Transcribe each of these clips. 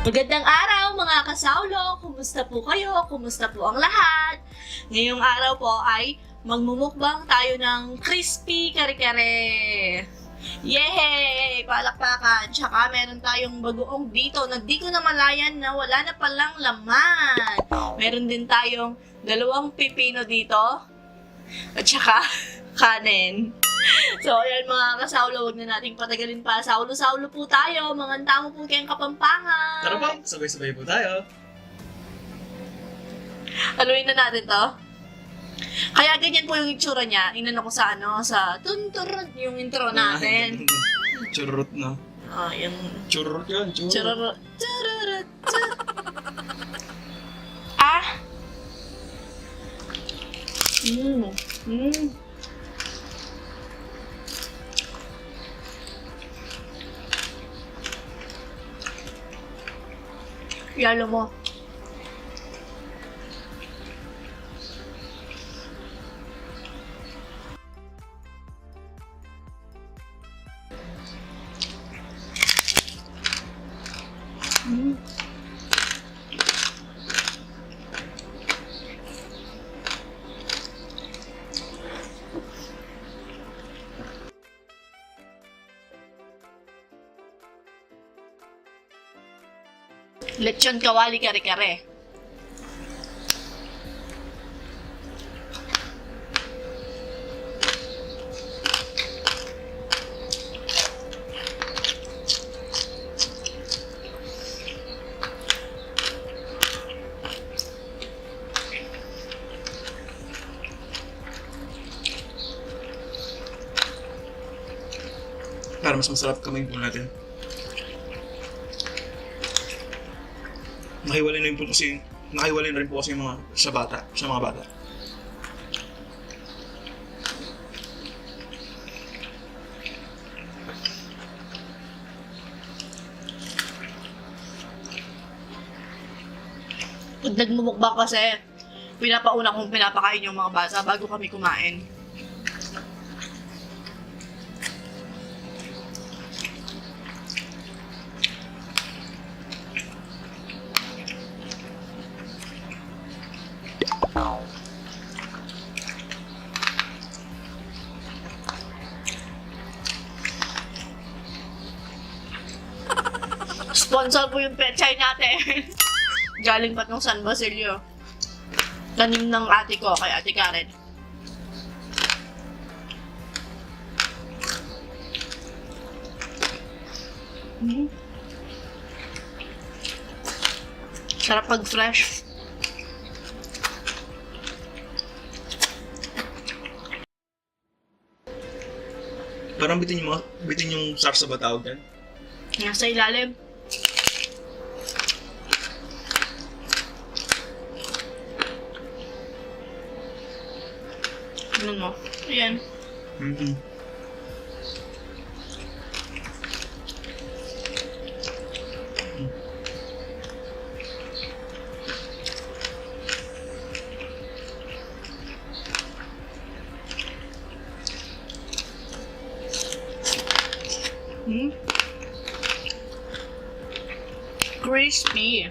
Magandang araw mga kasaulo! Kumusta po kayo? Kumusta po ang lahat? Ngayong araw po ay magmumukbang tayo ng crispy kare-kare. Yehey! Palakpakan! Tsaka meron tayong bagoong dito na di ko na malayan na wala na palang laman. Meron din tayong 2 pipino dito. At tsaka kanin. So, ayan mga kasaulo, huwag na nating patagalin pa. Saulo-saulo po tayo. Mga tamo po kayong Kapampangan. Tara po, sabay-sabay po tayo. Haluin na natin to. Kaya ganyan po yung itsura niya. Inano ko sa sa tunturot yung intro natin. Churrut na. Yung Churrut yan, churrut. Chururut. Ah! Yalo mo. Lechon kawali kare-kare. Para mas masarap kamay po natin. Nakiwalay na rin po kasi yung mga sa mga bata. Pag nagmumukbang kasi, pinapauna kong pinapakain yung mga bata bago kami kumain. Sponsor po yung pechay natin. Galing pa ng San Basilio. Tanim ng ate ko, kay Ate Karen. Sarap pag fresh. Parang bitin yung sarsa ba tawag yan? Nasa ilalim. Ano mo? Ayan. Mm-hmm. Crispy.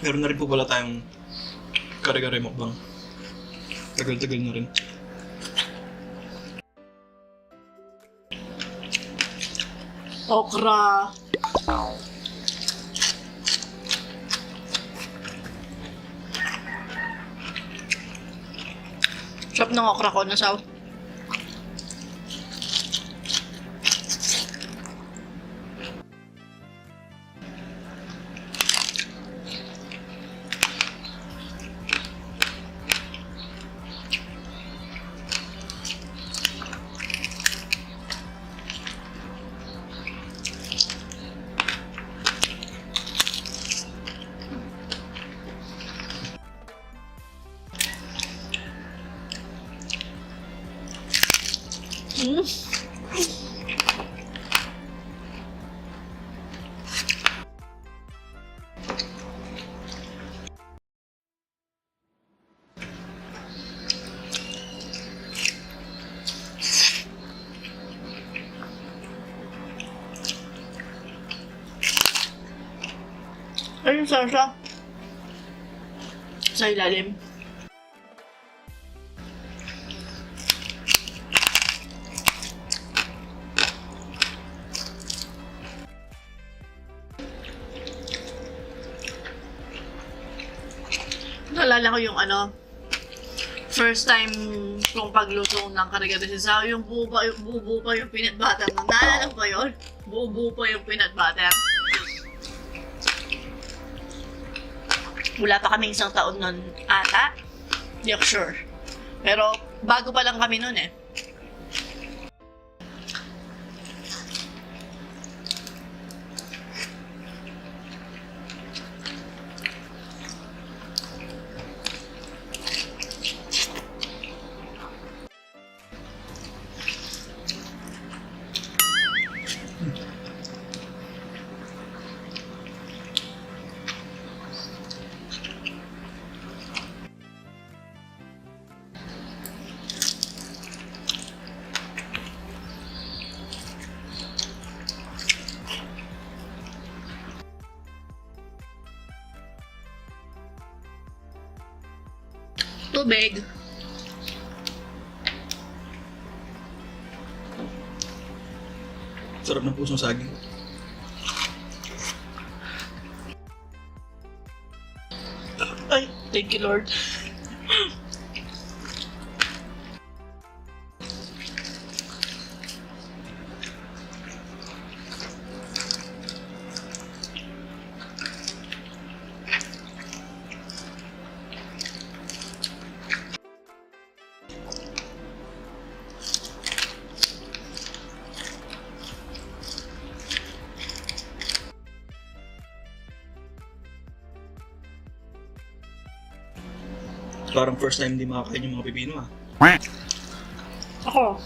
Meron na rin po pala tayong kare-kare mukbang. Tagal-tagal na rin. Okra. Sarap ng okra ko, nasaw. yung salsa sa ilalim. Naalala ko yung first time kong pagluto ng kare-kare si Sao, yung buo pa yung peanut butter. Naalala ko ba yun? Buo pa yung peanut butter. Wala pa kami isang taon nun ata. Hindi ako sure. Pero bago pa lang kami nun eh. Tubig. Sarap ng pusong saging. Ay, thank you Lord. Parang first time hindi makakain yung mga pipino ah. Ako.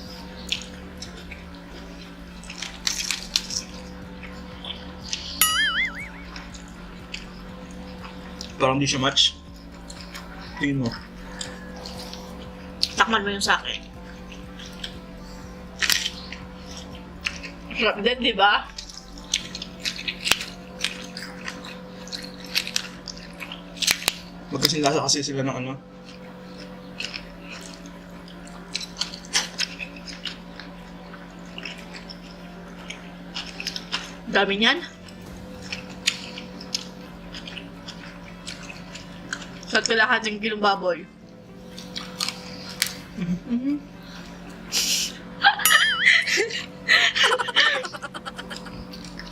Parang hindi siya match. Tingin mo. Takman mo yung sa akin. Sarap din, di ba? Magkasing lasa kasi sila ng Dami niyan. Sa kalahating kilong baboy.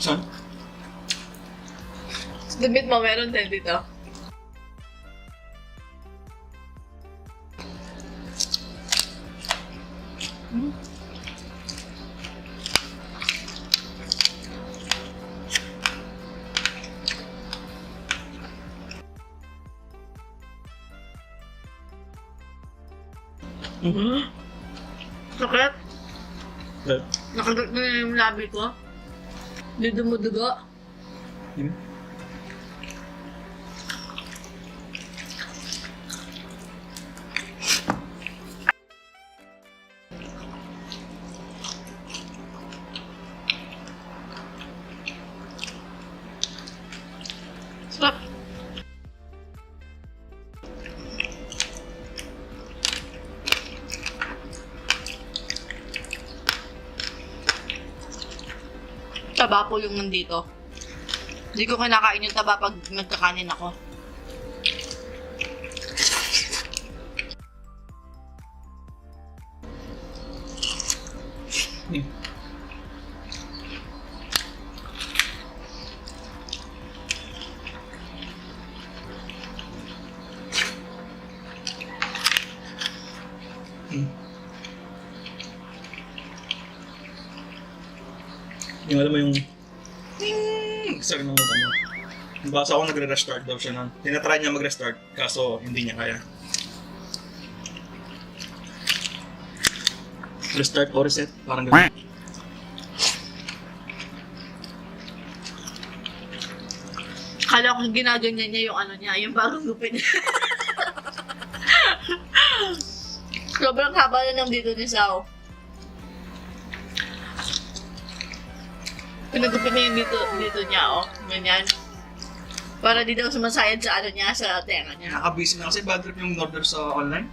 Saan? Damit mo, meron din dito. Sakit. Eh, Nakagat na yung labi ko. Di dumudugo. yun. Sarap. Taba po yung nandito. Hindi ko kinakain yung taba pag nagkakanin ako. Yung alam mo yung sabi ng utang mo. Basta ako nagre-restart daw siya nun. Tinatry niya mag-restart, kaso hindi niya kaya. Restart o reset, parang gano'n. Kala ko ginaganyan niya yung niya, yung bagong gupit niya. Sobrang haba na lang dito ni Sao. Pinagupit niya yung dito niya, ganyan. Para di daw sumasayad sa ano niya, sa tenga niya. Nakabisi na kasi bad trip yung order sa online.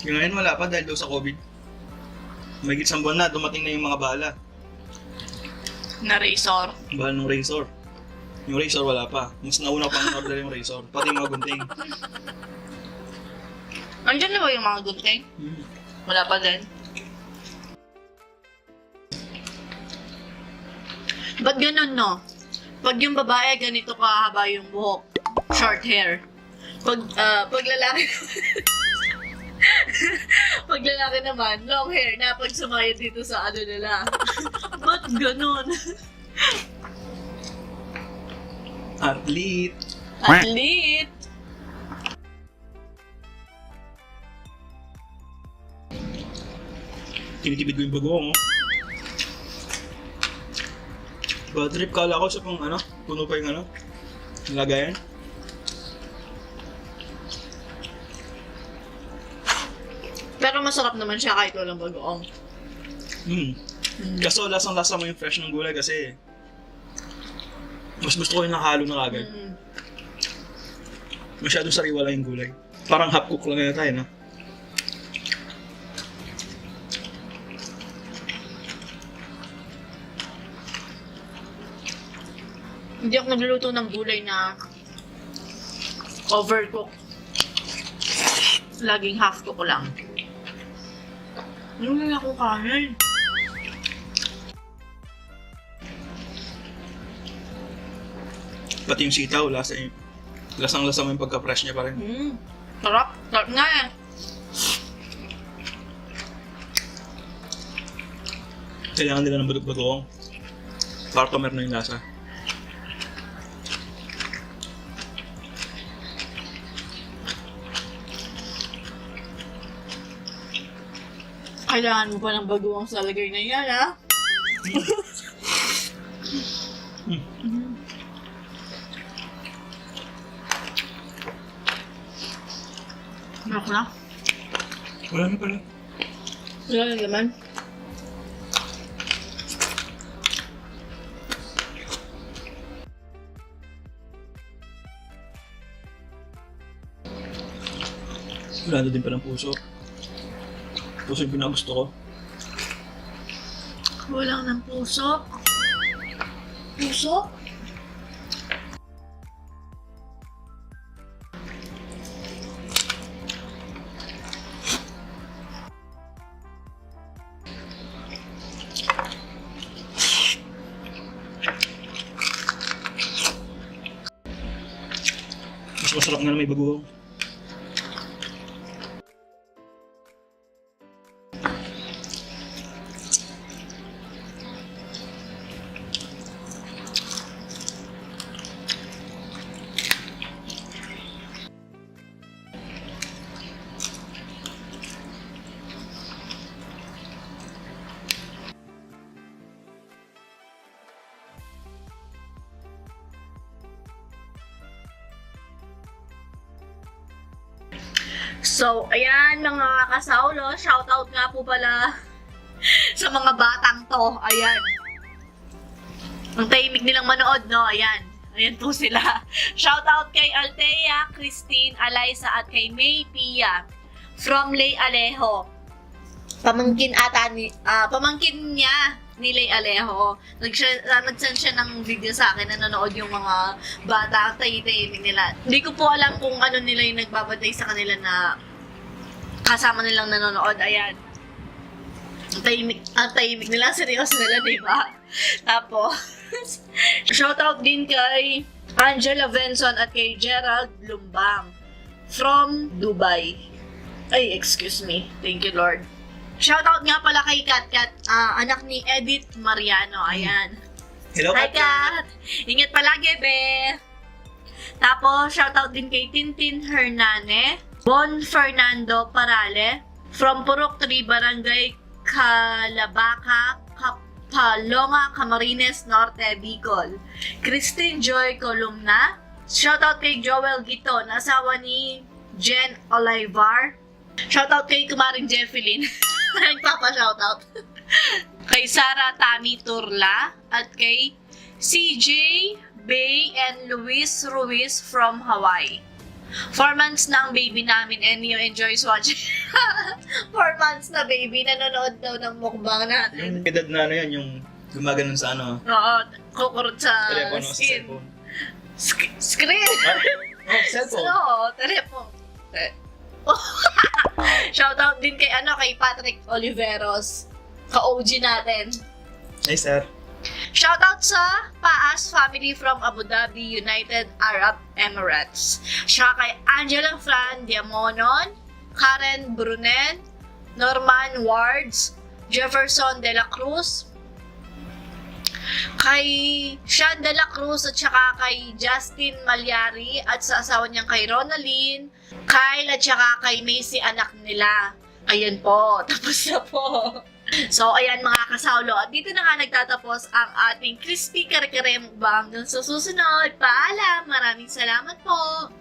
Yung ngayon wala pa dahil daw sa COVID. May isang buwan na, dumating na yung mga bala. Na razor. Bala ng razor. Yung razor wala pa. Mas nauna pang order yung razor. Pati yung mga gunting. Andiyan na ba yung mga gunting? Wala pa din. Ba't ganun, no? Pag yung babae, ganito kahaba yung buhok. Short hair. Pag lalaki pag lalaki naman, long hair na pag sumayad dito sa ano nila. Ba't ganun? Athlete. Athlete! Tinitibid ko yung bagoong, oh. Bad trip, kala ko sa pang ano, puno pa yung ano, lagayan. Pero masarap naman siya kahit walang bagoong. Kaso lasang-lasa mo yung fresh ng gulay kasi mas gusto ko yung nakahalo na kagad. Masyadong sariwa lang yung gulay. Parang half cook lang yata yun, ha? Hindi ako nagluluto ng gulay na overcook. Laging half cook lang. Ano na akong kanin? Pati yung sitaw, lasang-lasa mo yung pagka-fresh niya pa rin. Sarap. Sarap nga eh. Kailangan nila ng bagoong para tumer na yung lasa. Kailangan mo pa ng bagoong sa lagay na yan, ha? Ano ko na? Wala na pala. Wala na naman. Wala na din palang puso. Puso yung pinagusto ko. Walang ng puso. Puso? Mas masarap nga na may bagoong. So, ayan mga kasaulo, shoutout nga po pala sa mga batang to. Ayan. Ang tahimik nilang manood, no? Ayan. Ayan po sila. Shoutout kay Althea, Christine, Alyssa, at kay May Pia from Lay Alejo. Pamangkin niya ni Lay Alejo. Nag-send siya ng video sa akin, nanonood yung mga bata, ang tahimik nila. Hindi ko po alam kung ano nila yung nagbabatay sa kanila na kasama nilang nanonood. Ayan. Ang tahimik nila, seryoso nila, diba? Tapos, shoutout din kay Angela Venson at kay Gerald Lumbang from Dubai. Ay, excuse me. Thank you, Lord. Shoutout nga pala kay Kat, anak ni Edith Mariano. Ayan. Hello, Hi, Kat! Kat! Ingat palagi, be! Tapos, shoutout din kay Tintin Hernane, Bon Fernando Parale, from Purok 3, Barangay Calabaca, Kapalonga, Camarines Norte, Bicol. Christine Joy Columna. Shoutout kay Joel Giton, asawa ni Jen Olivar. Shoutout kay Kumaring Jeffelyn. Nagpapa-shoutout. Kay Sara Tami Turla at kay CJ Bay and Luis Ruiz from Hawaii. 4 months na ang baby namin and you enjoys watching. 4 months na baby, nanonood daw ng mukbang natin. Yung edad na ano yan, yung gumaganon sa ano, Oo, kukurot sa telepono, sa skin. cellphone. Screen! Oh, cellphone. Oo, telephone. Shoutout din kay kay Patrick Oliveros, ka-OG natin. Hey, sir. Shoutout sa Paas family from Abu Dhabi, United Arab Emirates. Siya kay Angela Fran Diamonon, Karen Brunen, Norman Wards, Jefferson De La Cruz, kay Sean De La Cruz at saka kay Justin Malyari at sa asawa niyang kay Ronaline, Kyle at saka kay Macy anak nila. Ayan po, tapos na po. So, ayan mga kasawlo. At dito na nga nagtatapos ang ating crispy kare-kare mukbang. Hanggang sa susunod. Paalam! Maraming salamat po!